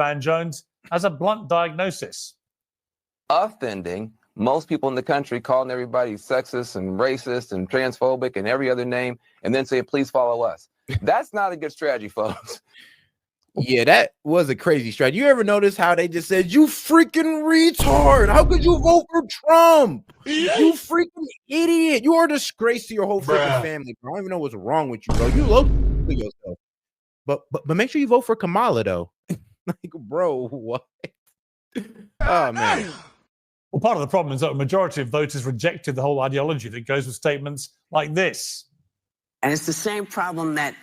Van Jones has a blunt diagnosis. Offending most people in the country, calling everybody sexist and racist and transphobic and every other name, and then saying, please follow us. That's not a good strategy, folks. Yeah, that was a crazy strategy. You ever notice how they just said, you freaking retard? How could you vote for Trump? You freaking idiot. You are a disgrace to your whole freaking family, bro. I don't even know what's wrong with you, bro. You low yourself. But make sure you vote for Kamala, though. Like, bro, what? Oh, man. Well, part of the problem is that a majority of voters rejected the whole ideology that goes with statements like this. And it's the same problem that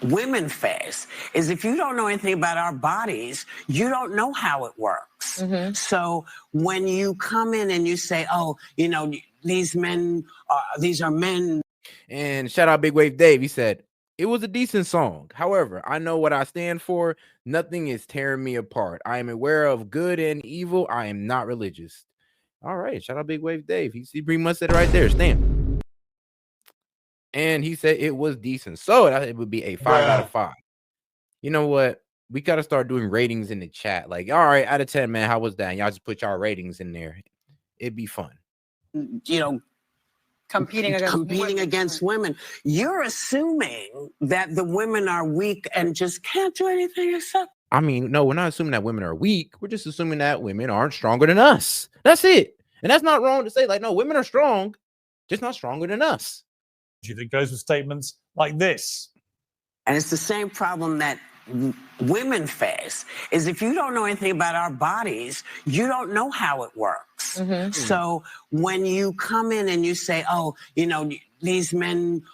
women face, is if you don't know anything about our bodies, you don't know how it works. So when you come in and you say, oh, you know, these are men. And shout out Big Wave Dave. He said, it was a decent song. However, I know what I stand for. Nothing is tearing me apart. I am aware of good and evil. I am not religious. All right. Shout out Big Wave Dave. He pretty much said it right there. Stand. And he said it was decent. So it would be a 5 out of 5. You know what? We got to start doing ratings in the chat. Like, all right, out of 10, man, how was that? And y'all just put y'all ratings in there. It'd be fun. You know, competing against women. You're assuming that the women are weak and just can't do anything except. I mean, no, we're not assuming that women are weak. We're just assuming that women aren't stronger than us. That's it. And that's not wrong to say, like, no, women are strong, just not stronger than us. That goes with statements like this. And it's the same problem that women face, is if you don't know anything about our bodies, you don't know how it works. So when you come in and you say, oh, you know, these are men,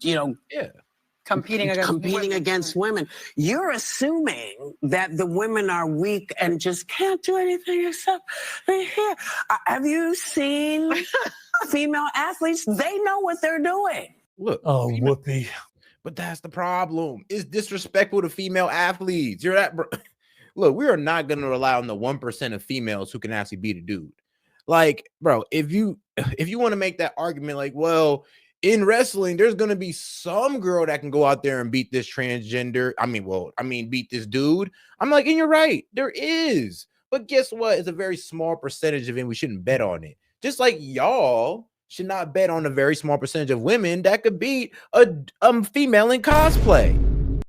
you know, competing against women, you're assuming that the women are weak and just can't do anything except here. Have you seen female athletes? They know what they're doing. Look, whoopee. But that's the problem. It's disrespectful to female athletes. You're that, bro. Look, we are not going to rely on the 1% of females who can actually beat a dude. Like, bro, if you want to make that argument, like, well, in wrestling, there's going to be some girl that can go out there and beat this transgender. Beat this dude. I'm like, and you're right. There is. But guess what? It's a very small percentage of it. We shouldn't bet on it. Just like y'all should not bet on a very small percentage of women that could beat a female in cosplay.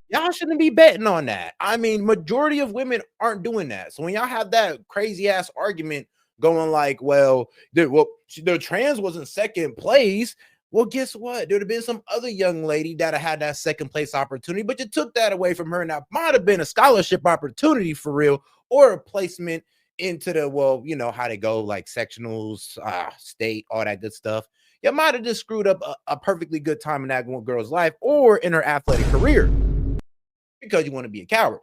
Y'all shouldn't be betting on that. I mean, majority of women aren't doing that. So when y'all have that crazy ass argument going like, well, the trans was in second place. Well, guess what? There would have been some other young lady that had that second place opportunity, but you took that away from her. And that might have been a scholarship opportunity for real, or a placement into the, well, you know how they go, like sectionals, state, all that good stuff. You might have just screwed up a perfectly good time in that one girl's life or in her athletic career because you want to be a coward.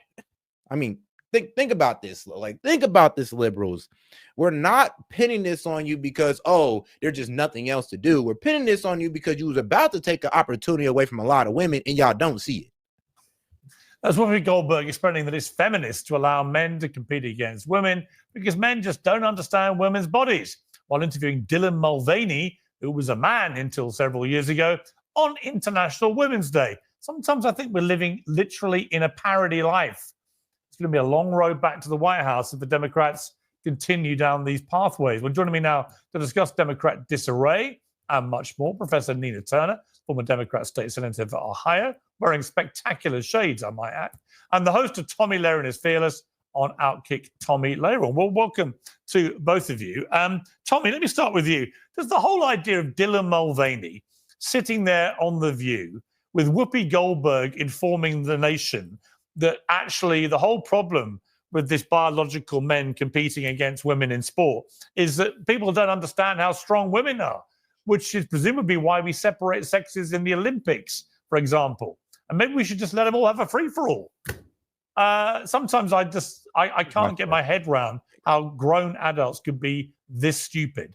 I mean, think about this. Like, think about this, liberals. We're not pinning this on you because, oh, there's just nothing else to do. We're pinning this on you because you was about to take an opportunity away from a lot of women and y'all don't see it. That's Whoopi Goldberg explaining that it's feminist to allow men to compete against women because men just don't understand women's bodies, while interviewing Dylan Mulvaney, who was a man until several years ago, on International Women's Day. Sometimes I think we're living literally in a parody life. It's going to be a long road back to the White House if the Democrats continue down these pathways. Well, joining me now to discuss Democrat disarray and much more, Professor Nina Turner, former Democrat state senator for Ohio, wearing spectacular shades, I might add, and the host of Tommy Lahren is Fearless on Outkick, Tommy Lahren. Well, welcome to both of you. Tommy, let me start with you. Does the whole idea of Dylan Mulvaney sitting there on The View with Whoopi Goldberg informing the nation that actually the whole problem with this biological men competing against women in sport is that people don't understand how strong women are, which is presumably why we separate sexes in the Olympics, for example. And maybe we should just let them all have a free-for-all. Sometimes I can't get my head around how grown adults could be this stupid.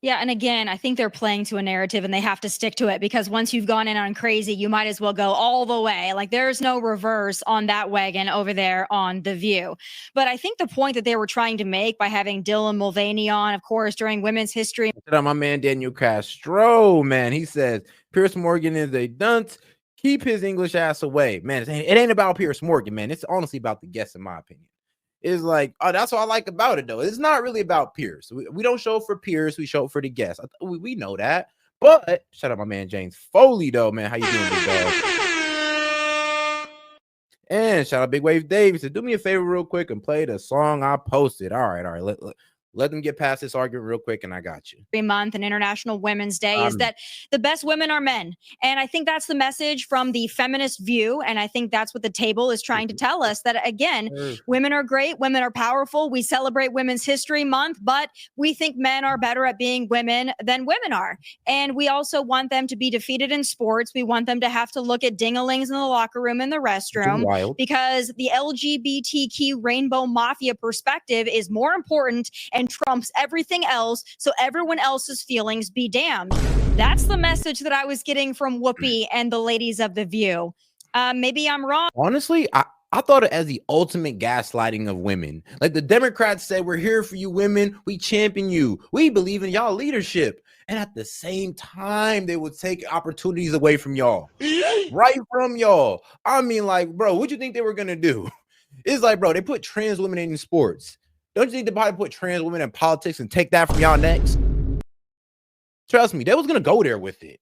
Yeah, and again, I think they're playing to a narrative and they have to stick to it because once you've gone in on crazy, you might as well go all the way. Like there's no reverse on that wagon over there on The View. But I think the point that they were trying to make by having Dylan Mulvaney on, of course, during women's history. My man Daniel Castro, man, he says Pierce Morgan is a dunce. Keep his English ass away, man. It ain't about Pierce Morgan, man. It's honestly about the guests, in my opinion. It's like, oh, that's what I like about it, though. It's not really about Pierce. We don't show for Pierce. We show for the guests. We know that. But shout out my man James Foley, though, man. How you doing, big dog? And shout out Big Wave Dave. He said, do me a favor real quick and play the song I posted. All right. Let them get past this argument real quick, and I got you. Every month and International Women's Day is that the best women are men. And I think that's the message from the feminist view. And I think that's what the table is trying to tell us, that again, women are great, women are powerful. We celebrate Women's History Month, but we think men are better at being women than women are. And we also want them to be defeated in sports. We want them to have to look at ding-a-lings in the locker room, in the restroom, because the LGBTQ rainbow mafia perspective is more important and trumps everything else, so everyone else's feelings be damned. That's the message that I was getting from Whoopi and the ladies of The View. Maybe I'm wrong. Honestly, I thought it as the ultimate gaslighting of women. Like the Democrats said, we're here for you women. We champion you. We believe in y'all leadership. And at the same time, they would take opportunities away from y'all. Right from y'all. I mean, like, bro, what you think they were going to do? It's like, bro, they put trans women in sports. Don't you think they probably put trans women in politics and take that from y'all next? Trust me, they was going to go there with it.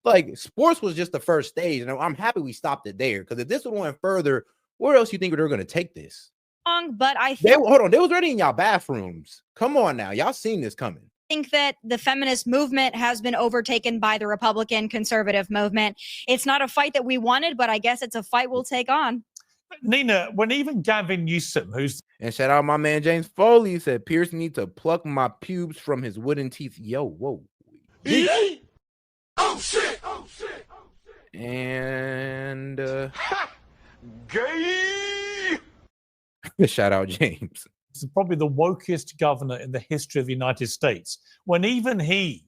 Like, sports was just the first stage, and I'm happy we stopped it there, because if this would have went further, where else you think they're going to take this? But I hold on, they was already in y'all bathrooms. Come on now, y'all seen this coming. I think that the feminist movement has been overtaken by the Republican conservative movement. It's not a fight that we wanted, but I guess it's a fight we'll take on. Nina, when even Gavin Newsom, who's... And shout out my man James Foley, he said, Pierce needs to pluck my pubes from his wooden teeth. Yo, whoa. Oh, shit. Oh, shit. And... Gay! Shout out James. This is probably the wokest governor in the history of the United States. When even he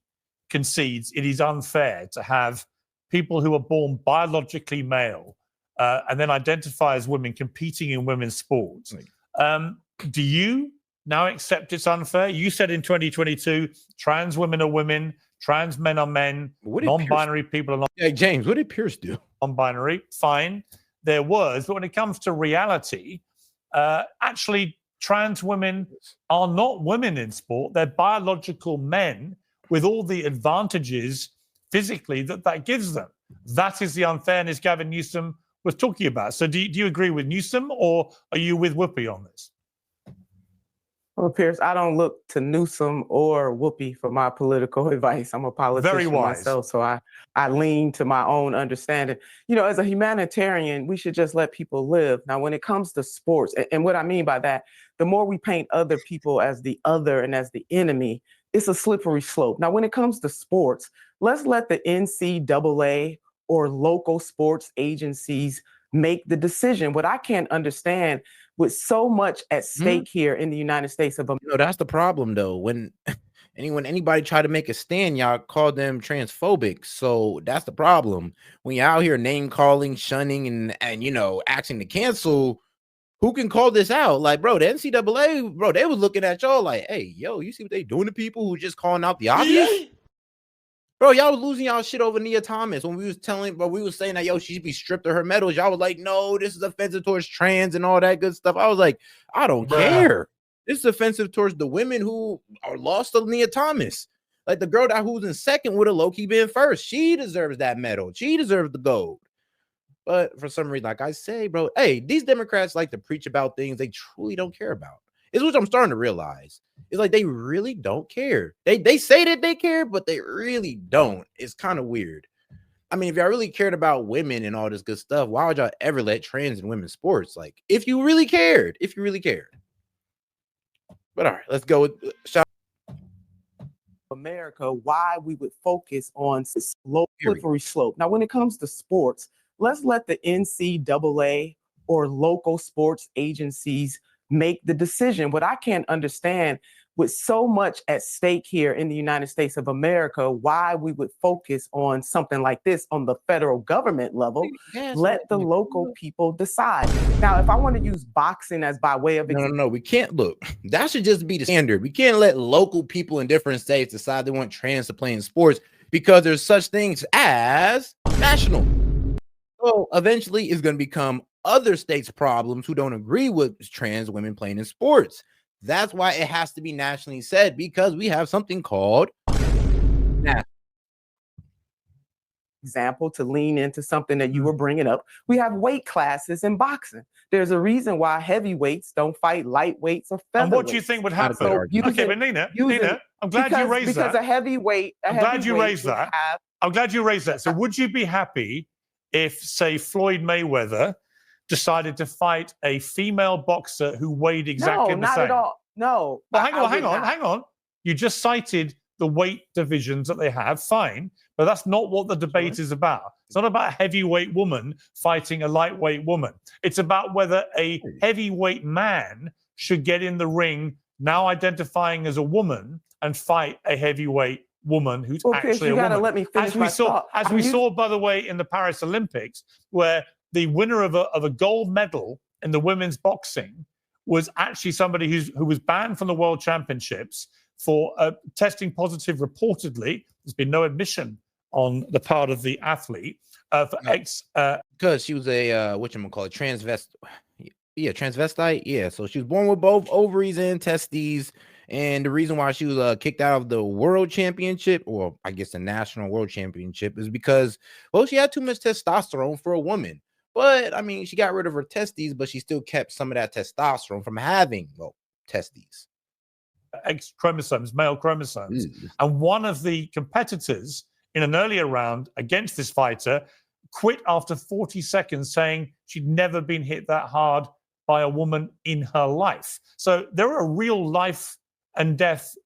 concedes it is unfair to have people who are born biologically male and then identify as women competing in women's sports. Do you now accept it's unfair? You said in 2022, trans women are women, trans men are men, non-binary people are not. Hey, James, what did Pierce do? Non-binary, fine. There was, but when it comes to reality, actually, trans women are not women in sport. They're biological men with all the advantages physically that gives them. That is the unfairness Gavin Newsom was talking about. So do you agree with Newsom, or are you with Whoopi on this? Well, Pierce, I don't look to Newsom or Whoopi for my political advice. I'm a politician myself, so I lean to my own understanding. You know, as a humanitarian, we should just let people live. Now, when it comes to sports, and what I mean by that, the more we paint other people as the other and as the enemy, it's a slippery slope. Now, when it comes to sports, let's let the NCAA or local sports agencies make the decision. What I can't understand, with so much at stake here in the United States of America. You know, that's the problem, though. When anybody try to make a stand, y'all call them transphobic. So that's the problem. When you're out here name calling, shunning, and you know, asking to cancel, who can call this out? Like, bro, the NCAA, bro, they was looking at y'all like, hey, yo, you see what they doing to people who just calling out the obvious? Bro, y'all was losing y'all shit over Nia Thomas when we was saying that, yo, she should be stripped of her medals. Y'all was like, no, this is offensive towards trans and all that good stuff. I was like, I don't care. This is offensive towards the women who are lost to Nia Thomas. Like the girl that who's in second would have low-key been first. She deserves that medal. She deserves the gold. But for some reason, like I say, bro, hey, these Democrats like to preach about things they truly don't care about. It's what I'm starting to realize. It's like they really don't care. They say that they care, but they really don't. It's kind of weird. I mean, if y'all really cared about women and all this good stuff, why would y'all ever let trans in women's sports? Like, if you really cared. But all right, let's go with America, why we would focus on slippery slope. Now, when it comes to sports, let's let the NCAA or local sports agencies make the decision. What I can't understand, with so much at stake here in the United States of America, why we would focus on something like this on the federal government level. Let the local people decide. Now, if I want to use boxing as by way of no, we can't. Look, that should just be the standard. We can't let local people in different states decide they want trans to play in sports, because there's such things as national. So eventually it's going to become other states' problems who don't agree with trans women playing in sports. That's why it has to be nationally said, because we have something called example to lean into something that you were bringing up. We have weight classes in boxing. There's a reason why heavyweights don't fight lightweights or featherweights. And what do you think would happen? So Okay, but Nina, I'm glad you raised that. Because a heavyweight, I'm glad you raised that. I'm glad you raised that. So would you be happy if, say, Floyd Mayweather decided to fight a female boxer who weighed exactly the same? No, not at all. No. Well, hang on. You just cited the weight divisions that they have, fine, but that's not what the debate is about. It's not about a heavyweight woman fighting a lightweight woman. It's about whether a heavyweight man should get in the ring, now identifying as a woman, and fight a heavyweight woman who's actually a woman. Let me finish as we saw, by the way, in the Paris Olympics, where the winner of a gold medal in the women's boxing was actually somebody who was banned from the World Championships for testing positive reportedly. There's been no admission on the part of the athlete because she was a transvestite. Yeah, so she was born with both ovaries and testes, and the reason why she was kicked out of the World Championship, or I guess the National World Championship, is because, well, she had too much testosterone for a woman. But I mean, she got rid of her testes, but she still kept some of that testosterone from having, well, testes. X chromosomes, male chromosomes. And one of the competitors in an earlier round against this fighter quit after 40 seconds, saying she'd never been hit that hard by a woman in her life. So there are real life and death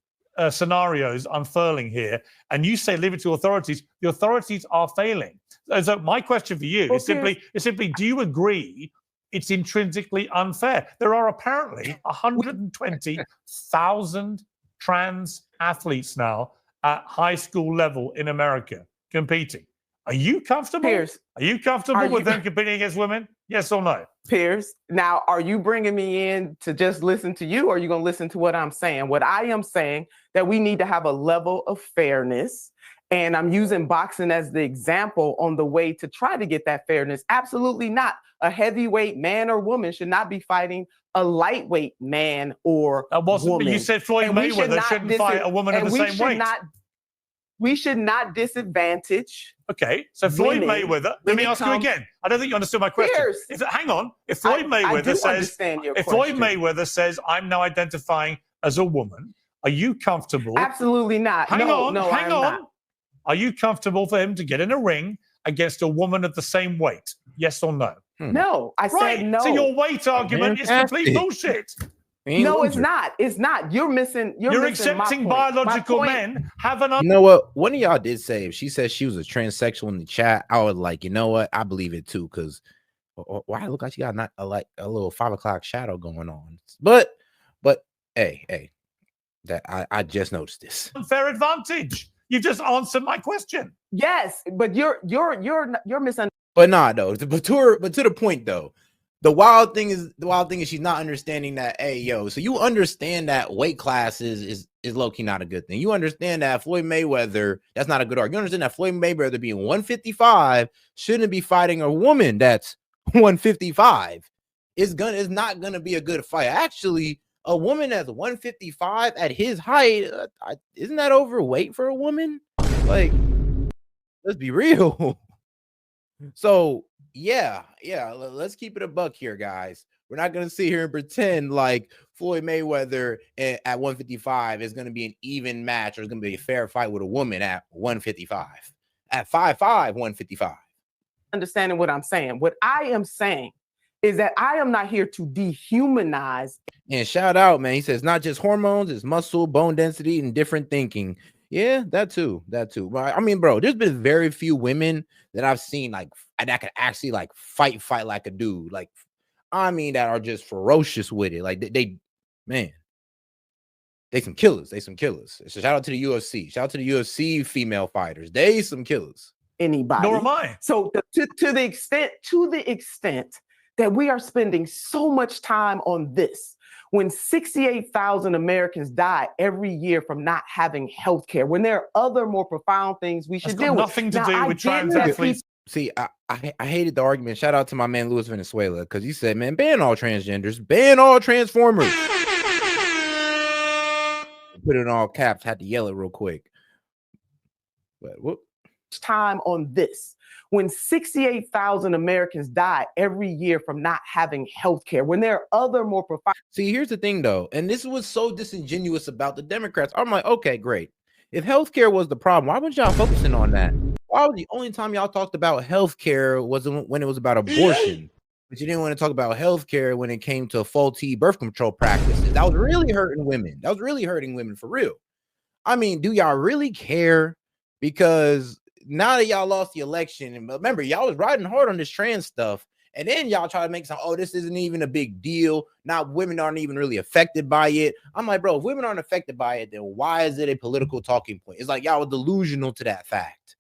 scenarios unfurling here. And you say leave it to authorities. The authorities are failing. So my question for you is simply, do you agree it's intrinsically unfair? There are apparently 120,000 trans athletes now at high school level in America competing. Are you comfortable? Piers, are you comfortable with them competing against women? Yes or no? Piers, now are you bringing me in to just listen to you, or are you going to listen to what I'm saying? What I am saying, that we need to have a level of fairness. And I'm using boxing as the example on the way to try to get that fairness. Absolutely not. A heavyweight man or woman should not be fighting a lightweight man or woman. You said Floyd Mayweather shouldn't fight a woman of the same weight. We should not disadvantage. Okay, so Floyd Mayweather. Let me ask you again. I don't think you understood my question. Hang on. If Floyd Mayweather Floyd Mayweather says, "I'm now identifying as a woman," are you comfortable? Absolutely not. Hang on. Are you comfortable for him to get in a ring against a woman of the same weight? Yes or no? No, I said no. So your weight argument is complete bullshit. No, it's not. It's not. You're missing. You're accepting biological men have an. You know what? One of y'all did say, if she said she was a transsexual in the chat, I was like, you know what? I believe it too, because why look like she got a little 5 o'clock shadow going on. But hey, that I just noticed this. Unfair advantage. You just answered my question. Yes, but you're misunderstanding. But nah, though. But to the point though. The wild thing is she's not understanding that, hey, yo, so you understand that weight classes is low-key not a good thing. You understand that Floyd Mayweather, that's not a good argument. You understand that Floyd Mayweather being 155 shouldn't be fighting a woman that's 155. It's not gonna be a good fight. Actually, a woman that's 155 at his height, isn't that overweight for a woman? Like, let's be real. So yeah, let's keep it a buck here, guys. We're not going to sit here and pretend like Floyd Mayweather at 155 is going to be an even match, or it's going to be a fair fight with a woman at 155. At 5'5", 155. Understanding what I'm saying. What I am saying is that I am not here to dehumanize. And shout out, man. He says not just hormones, it's muscle, bone density, and different thinking. Yeah, that too. I mean, bro, there's been very few women that I've seen that could actually fight like a dude. Like, I mean, that are just ferocious with it. Like they some killers. So shout out to the UFC. Shout out to the UFC female fighters. They some killers. Anybody. Nor am I. So to the extent that we are spending so much time on this, when 68,000 Americans die every year from not having health care, when there are other more profound things we should deal with. Nothing to do with trans athletes See, I hated the argument. Shout out to my man Luis Venezuela, because he said, man, ban all transgenders, ban all transformers. Put it in all caps, had to yell it real quick. But whoop. Time on this. When 68,000 Americans die every year from not having health care, when there are other more profound. See, here's the thing, though, and this was so disingenuous about the Democrats. I'm like, okay, great. If healthcare was the problem, why weren't y'all focusing on that? Why was the only time y'all talked about healthcare was when it was about abortion? But you didn't want to talk about healthcare when it came to faulty birth control practices. That was really hurting women. That was really hurting women for real. I mean, do y'all really care? Because now that y'all lost the election, and remember, y'all was riding hard on this trans stuff, and then y'all try to make some, oh, this isn't even a big deal. Now women aren't even really affected by it. I'm like, bro, if women aren't affected by it, then why is it a political talking point? It's like y'all were delusional to that fact.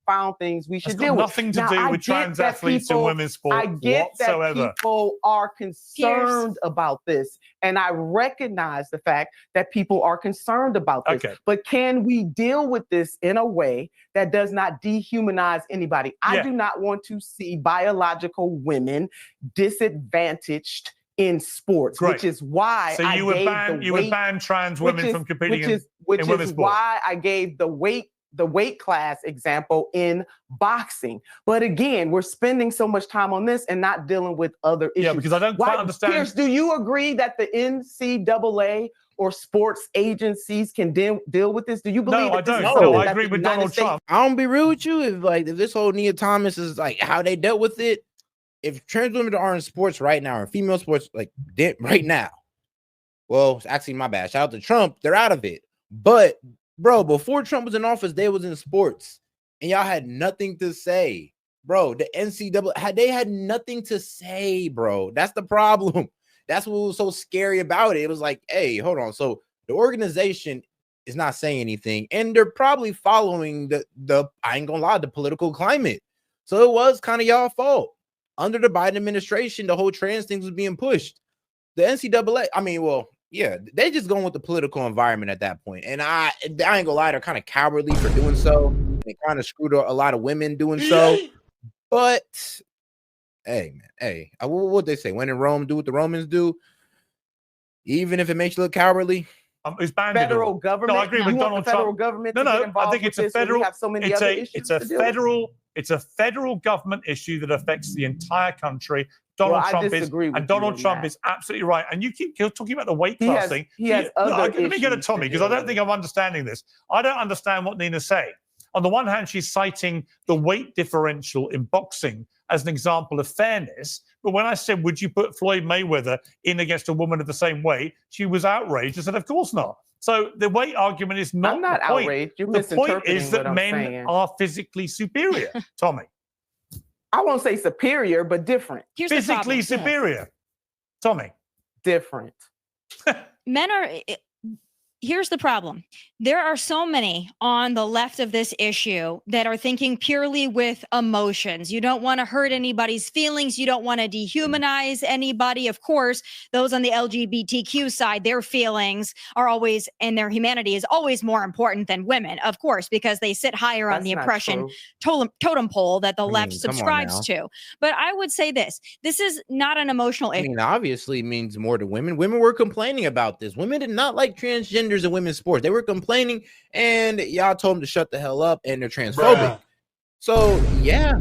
Found things we should It's deal got with. nothing to do with trans athletes in women's sport I get whatsoever. that people are concerned about this, and I recognize the fact that people are concerned about this. Okay. But can we deal with this in a way that does not dehumanize anybody? I do not want to see biological women disadvantaged in sports, which is why so you would ban trans women from competing in women's sport. Why I gave the weight class example in boxing. But again, we're spending so much time on this and not dealing with other issues. Yeah, because I don't quite understand. Pierce, do you agree that the NCAA or sports agencies can deal with this? Do you believe? No, I don't. No, I agree with Donald Trump. I don't be real with you. If this whole Nia Thomas is like how they dealt with it, if trans women are in sports right now, or female sports like right now, well, it's actually my bad. Shout out to Trump. They're out of it. But bro, before Trump was in office, they was in sports, and y'all had nothing to say, bro. The NCAA they had nothing to say, bro. That's the problem. That's what was so scary about it. It was like, hey, hold on. So the organization is not saying anything, and they're probably following the I ain't gonna lie, the political climate. So it was kind of y'all fault. Under the Biden administration, the whole trans thing was being pushed. The NCAA, I mean, well, yeah, they just going with the political environment at that point. And I ain't gonna lie, they're kind of cowardly for doing so. They kind of screwed a lot of women doing so. But hey, man, hey, what they say? When in Rome, do what the Romans do. Even if it makes you look cowardly. It's federal government. No, I agree with Donald Trump. Federal government. No, I think it's a federal. It's a federal government issue that affects the entire country. Donald Trump is absolutely right. And you keep talking about the weight class thing. Let me go to Tommy, because I don't think I'm understanding this. I don't understand what Nina's saying. On the one hand, she's citing the weight differential in boxing as an example of fairness. But when I said, would you put Floyd Mayweather in against a woman of the same weight, she was outraged and said, of course not. So the weight argument is not. I'm not outraged. You're misinterpreting. The point is that men are physically superior, Tommy. I won't say superior, but different. Physically superior. Tommy. Different. Men are. Here's the problem. There are so many on the left of this issue that are thinking purely with emotions. You don't want to hurt anybody's feelings. You don't want to dehumanize anybody. Of course, those on the LGBTQ side, their feelings are always, and their humanity is always more important than women, of course, because they sit higher on the oppression totem pole that the left subscribes to. But I would say this is not an emotional issue. I mean, obviously it means more to women. Women were complaining about this. Women did not like transgenders in women's sports. They were complaining, and y'all told them to shut the hell up, and they're transphobic. So yeah,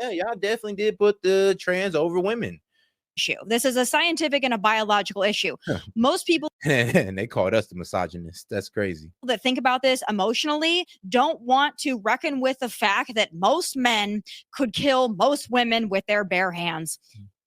y'all definitely did put the trans over women. This is a scientific and a biological issue. Most people and they called us the misogynists. That's crazy. That think about this emotionally don't want to reckon with the fact that most men could kill most women with their bare hands.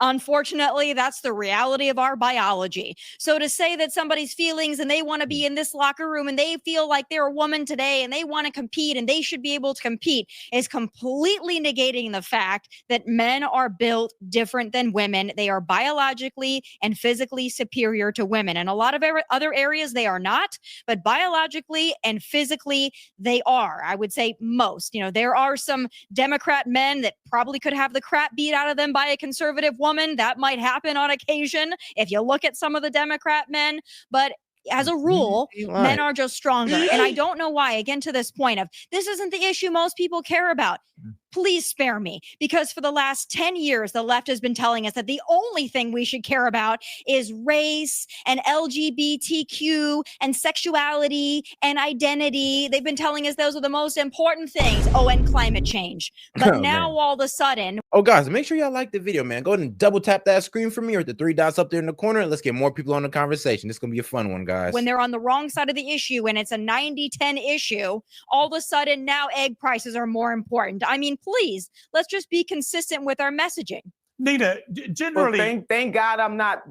Unfortunately, that's the reality of our biology. So to say that somebody's feelings and they want to be in this locker room and they feel like they're a woman today and they want to compete and they should be able to compete is completely negating the fact that men are built different than women. They are biologically and physically superior to women. In a lot of other areas, they are not, but biologically and physically, they are. I would say most. There are some Democrat men that probably could have the crap beat out of them by a conservative woman. That might happen on occasion if you look at some of the Democrat men, but as a rule, men are just stronger. And I don't know why, again, to this point of this isn't the issue most people care about. please spare me, because for the last 10 years, the left has been telling us that the only thing we should care about is race and LGBTQ and sexuality and identity. They've been telling us those are the most important things. Oh, and climate change. But Oh, now man. all of a sudden, Oh, guys, make sure y'all like the video, man. Go ahead and double tap that screen for me or the 3 dots up there in the corner, and let's get more people on the conversation. This is going to be a fun one, guys. when they're on the wrong side of the issue and it's a 90-10 issue, all of a sudden now egg prices are more important. I mean, please, let's just be consistent with our messaging. Nina, generally, well, thank God I'm not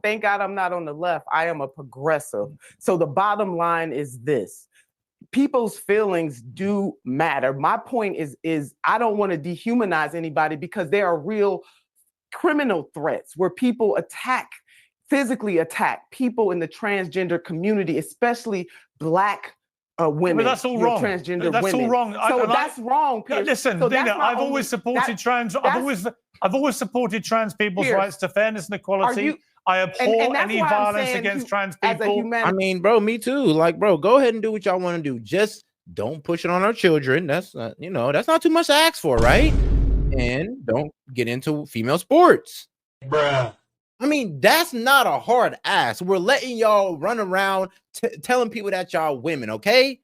on the left. I am a progressive. So the bottom line is this. People's feelings do matter. My point is I don't want to dehumanize anybody, because there are real criminal threats where people physically attack people in the transgender community, especially Black women. but that's all wrong. Transgender That's women. all wrong. So that's wrong, Pierce. Listen, So Nina, I've always supported trans. I've always supported trans people's Pierce, rights to fairness and equality. I abhor any violence against trans people. I mean, bro, me too. Like, bro, go ahead and do what y'all want to do. Just don't push it on our children. That's that's not too much to ask for, right? And don't get into female sports. Bruh. I mean, that's not a hard ask. We're letting y'all run around telling people that y'all women, okay?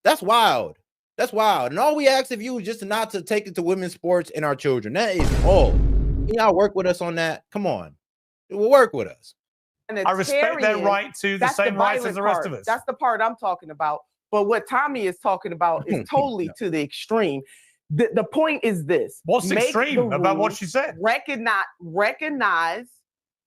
That's wild. That's wild. And all we ask of you is just not to take it to women's sports and our children. That is all. Can y'all work with us on that? Come on. It will work with us. I respect their right to the same rights as the rest of us. That's the part I'm talking about. But what Tommy is talking about is totally to the extreme. The point is this. What's extreme about what she said? Recognize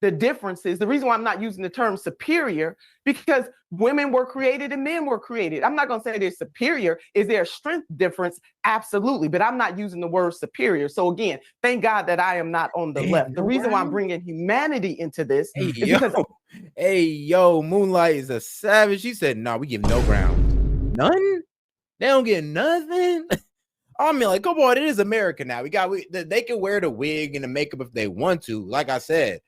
the differences. The reason why I'm not using the term superior, because women were created and men were created. I'm not going to say they're superior. Is there a strength difference? Absolutely. But I'm not using the word superior. So again, thank God that I am not on the left. The reason why I'm bringing humanity into this is because... Yo, Moonlight is a savage. She said, no, we give no ground. None? They don't get nothing? I mean, like, come on, it is America now. They can wear the wig and the makeup if they want to. Like I said,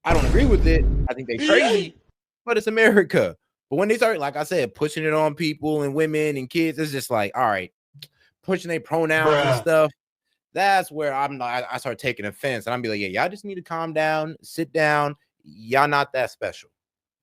I don't agree with it. I think they crazy, but it's America. But when they start, like I said, pushing it on people and women and kids, it's just like, all right, pushing their pronouns and stuff. That's where I start taking offense. And I'm be like, yeah, y'all just need to calm down, sit down. Y'all not that special.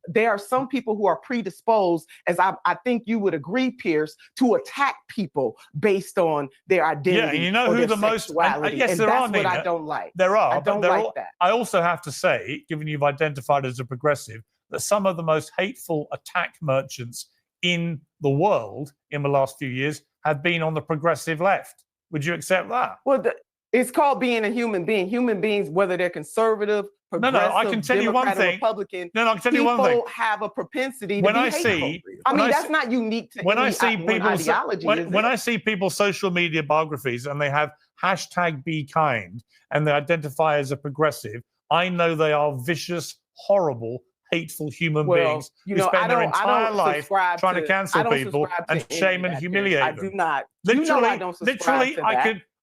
There are some people who are predisposed, as I think you would agree, Pierce, to attack people based on their identity. Yeah, you know who the most. Yes, there are. That's what I don't like. There are. I don't like that. I also have to say, given you've identified as a progressive, that some of the most hateful attack merchants in the world in the last few years have been on the progressive left. Would you accept that? Well, it's called being a human being. Human beings, whether they're conservative, progressive, I can tell you one thing. Republican. I can tell you one thing. People have a propensity to be hateful. That's not unique to when any I see people's ideology. When I see people's social media biographies and they have hashtag be kind and they identify as a progressive, I know they are vicious, horrible, hateful human beings who spend their entire life trying to cancel people and shame and humiliate them. I do not. Literally,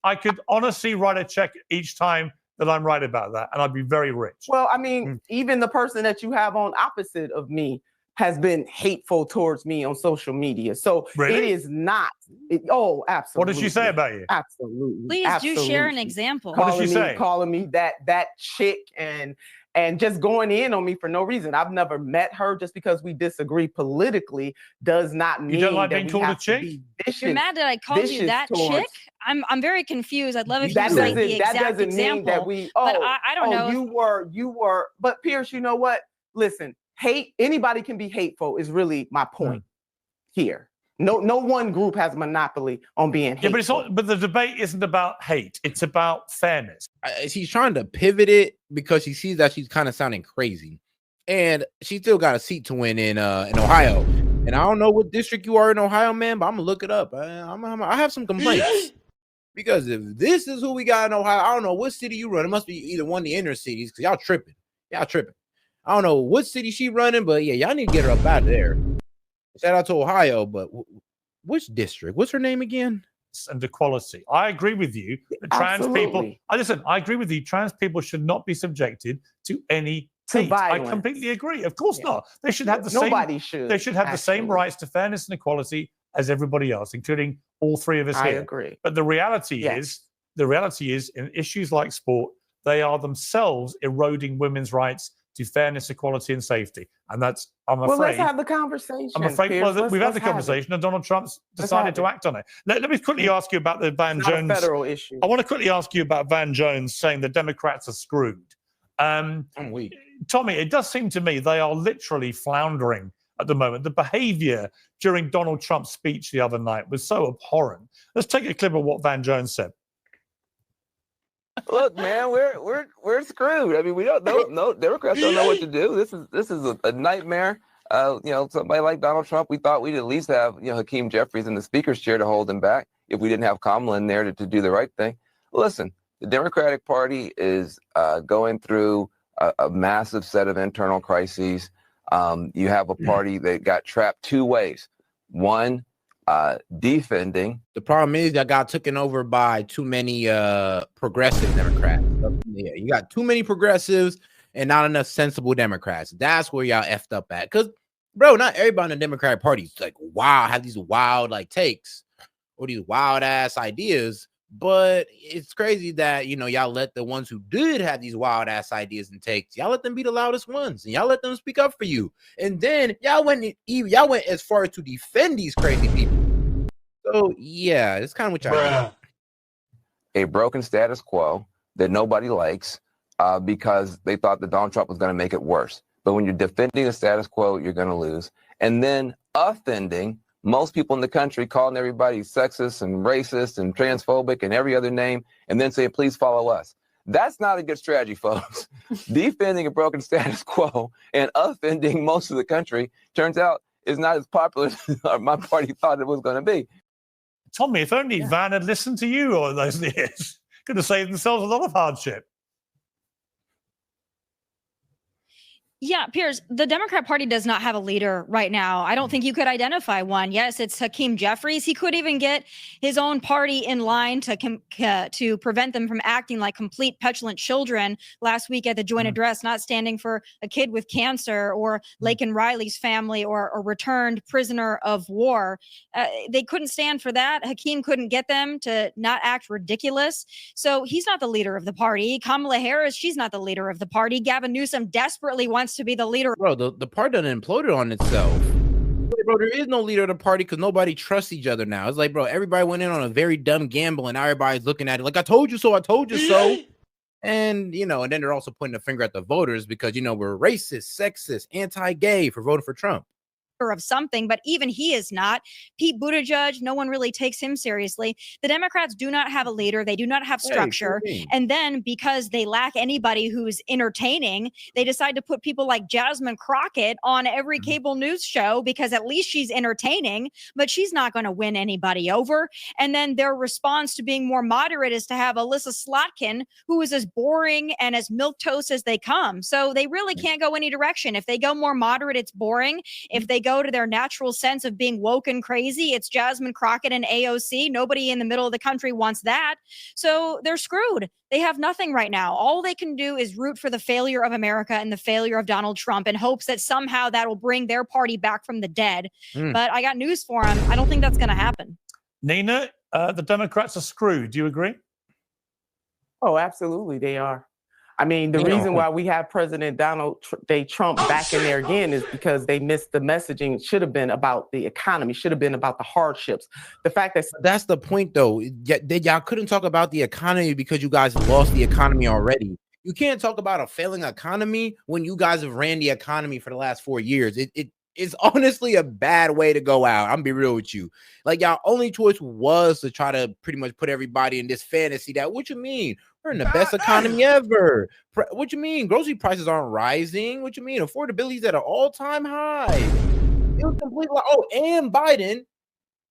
I could honestly write a check each time that I'm right about that, and I'd be very rich. Well, I mean, even the person that you have on opposite of me has been hateful towards me on social media. So it is not. Oh, absolutely. What did she say about you? Absolutely. Please do share an example. What did she say? Calling me that chick and just going in on me for no reason. I've never met her. Just because we disagree politically does not mean you don't like that being we called have a chick? to be vicious. You're mad that I called you that chick? I'm very confused. I'd love if you cite the exact example. Mean that we. But I don't know. You were. But Pierce, you know what? Listen, anybody can be hateful is really my point here. No one group has monopoly on being hateful. Yeah, but it's not. But the debate isn't about hate. It's about fairness. She's trying to pivot it because she sees that she's kind of sounding crazy, and she still got a seat to win in Ohio. And I don't know what district you are in Ohio, man, but I'm gonna look it up. I have some complaints because if this is who we got in Ohio, I don't know what city you run. It must be either one of the inner cities because y'all tripping. I don't know what city she running, but yeah, y'all need to get her up out of there. Shout out to Ohio, but which district? What's her name again? And equality. I agree with you that trans people. I agree with you. Trans people should not be subjected to any hate. I completely agree. Of course not. They should have the same. Nobody should. They should have the same rights to fairness and equality as everybody else, including all three of us here. I agree. But the reality is the reality is, in issues like sport, they are themselves eroding women's rights to fairness, equality, and safety. And that's, I'm afraid. Well, let's have the conversation. I'm afraid. Piers. Well, we've had let's the have conversation, and Donald Trump's decided to act on it. Let me quickly ask you about the Van It's not Jones a federal issue. I want to quickly ask you about Van Jones saying the Democrats are screwed. I'm weak. Tommy, it does seem to me they are literally floundering at the moment. The behavior during Donald Trump's speech the other night was so abhorrent. Let's take a clip of what Van Jones said. Look, man, we're screwed. I mean, we don't know. No, Democrats don't know what to do. This is a nightmare. Somebody like Donald Trump, we thought we'd at least have Hakeem Jeffries in the speaker's chair to hold him back if we didn't have Kamala in there to do the right thing. Listen, the Democratic Party is going through a massive set of internal crises. You have a party that got trapped two ways. One, defending. The problem is that got taken over by too many progressive Democrats. Yeah, you got too many progressives and not enough sensible Democrats. That's where y'all effed up at. Because, bro, not everybody in the Democratic Party is like, wow, have these wild takes or these wild ass ideas. But it's crazy that y'all let the ones who did have these wild ass ideas and takes, y'all let them be the loudest ones, and y'all let them speak up for you. And then y'all went as far as to defend these crazy people. So yeah, it's kind of what y'all do. A broken status quo that nobody likes because they thought that Donald Trump was going to make it worse. But when you're defending the status quo, you're going to lose. And then offending most people in the country, calling everybody sexist and racist and transphobic and every other name, and then saying, please follow us. That's not a good strategy, folks. Defending a broken status quo and offending most of the country turns out is not as popular as my party thought it was going to be. Tommy, if only Van had listened to you all those years, could have saved themselves a lot of hardship. Yeah, Piers, the Democrat Party does not have a leader right now. I don't think you could identify one. Yes, it's Hakeem Jeffries. He could even get his own party in line to prevent them from acting like complete petulant children last week at the joint address, not standing for a kid with cancer or Laken Riley's family or a returned prisoner of war. They couldn't stand for that. Hakeem couldn't get them to not act ridiculous. So he's not the leader of the party. Kamala Harris, she's not the leader of the party. Gavin Newsom desperately wants to be the leader. Bro, the party done imploded on itself. Bro, there is no leader of the party because nobody trusts each other now. It's like, bro, everybody went in on a very dumb gamble and now everybody's looking at it like, I told you so, I told you so. And, and then they're also pointing the finger at the voters because, we're racist, sexist, anti-gay for voting for Trump. Of something, but even he is not. Pete Buttigieg, no one really takes him seriously. The Democrats do not have a leader. They do not have structure. And then because they lack anybody who's entertaining, they decide to put people like Jasmine Crockett on every cable news show because at least she's entertaining, but she's not going to win anybody over. And then their response to being more moderate is to have Alyssa Slotkin, who is as boring and as milquetoast as they come. So they really can't go any direction. If they go more moderate, it's boring. If they go to their natural sense of being woke and crazy, it's Jasmine Crockett and AOC. Nobody in the middle of the country wants that. So they're screwed. They have nothing right now. All they can do is root for the failure of America and the failure of Donald Trump in hopes that somehow that will bring their party back from the dead. But I got news for them. I don't think that's going to happen. Nina, the Democrats are screwed. Do you agree? Oh, absolutely. They are. I mean, the reason why we have President Donald Trump back in there again is because they missed the messaging. It should have been about the economy, should have been about the hardships. The fact that that's the point, though. Y'all couldn't talk about the economy because you guys lost the economy already. You can't talk about a failing economy when you guys have ran the economy for the last 4 years. It's honestly a bad way to go out. I'm gonna be real with you. Like, y'all only choice was to try to pretty much put everybody in this fantasy that, what you mean? We're in the best economy ever. What you mean? Grocery prices aren't rising. What you mean? Affordability is at an all-time high. It was completely like, and Biden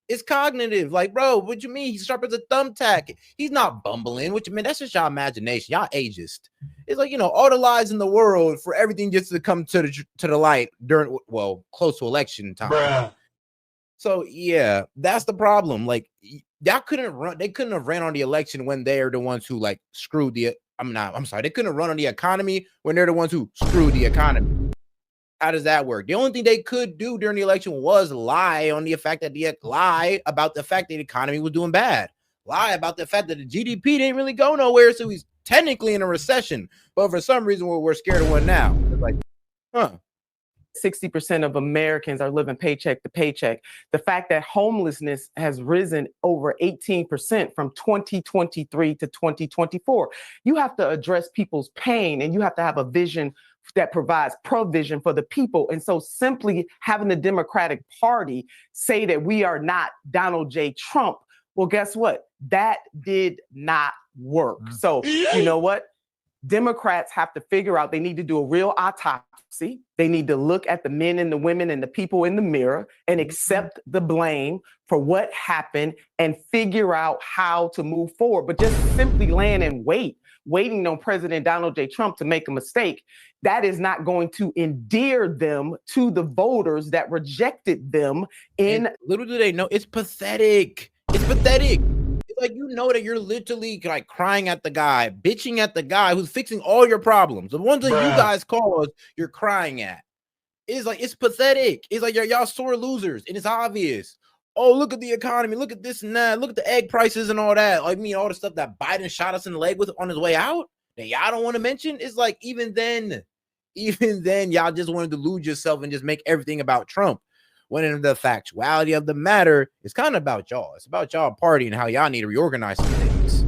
is cognitive. Like, bro, what you mean? He's sharp as a thumbtack. He's not bumbling. What you mean? That's just y'all imagination. Y'all ageist. It's like, all the lies in the world for everything just to come to the light during, close to election time. So yeah, that's the problem. Like, y'all couldn't run. They couldn't have ran on the election when they're the ones who screwed the. I'm sorry. They couldn't have run on the economy when they're the ones who screwed the economy. How does that work? The only thing they could do during the election was lie about the fact that the economy was doing bad. lie about the fact that the GDP didn't really go nowhere, so he's technically in a recession. But for some reason, we're scared of one now. It's like, 60% of Americans are living paycheck to paycheck. The fact that homelessness has risen over 18% from 2023 to 2024. You have to address people's pain, and you have to have a vision that provides provision for the people. And so simply having the Democratic Party say that we are not Donald J. Trump, well, guess what? That did not work. So you know what? Democrats have to figure out, they need to do a real autopsy. They need to look at the men and the women and the people in the mirror and accept the blame for what happened and figure out how to move forward. But just simply laying and waiting on President Donald J. Trump to make a mistake, that is not going to endear them to the voters that rejected them. And little do they know, it's pathetic. It's pathetic. Like, you know that you're literally like crying at the guy, bitching at the guy who's fixing all your problems. The ones that you guys caused, you're crying at. It's like, it's pathetic. It's like y'all sore losers, and it's obvious. Oh, look at the economy. Look at this and that. Look at the egg prices and all that. Like, all the stuff that Biden shot us in the leg with on his way out that y'all don't want to mention. It's like, even then, y'all just wanted to lose yourself and just make everything about Trump. When in the factuality of the matter, it's kind of about y'all. It's about y'all party and how y'all need to reorganize some things.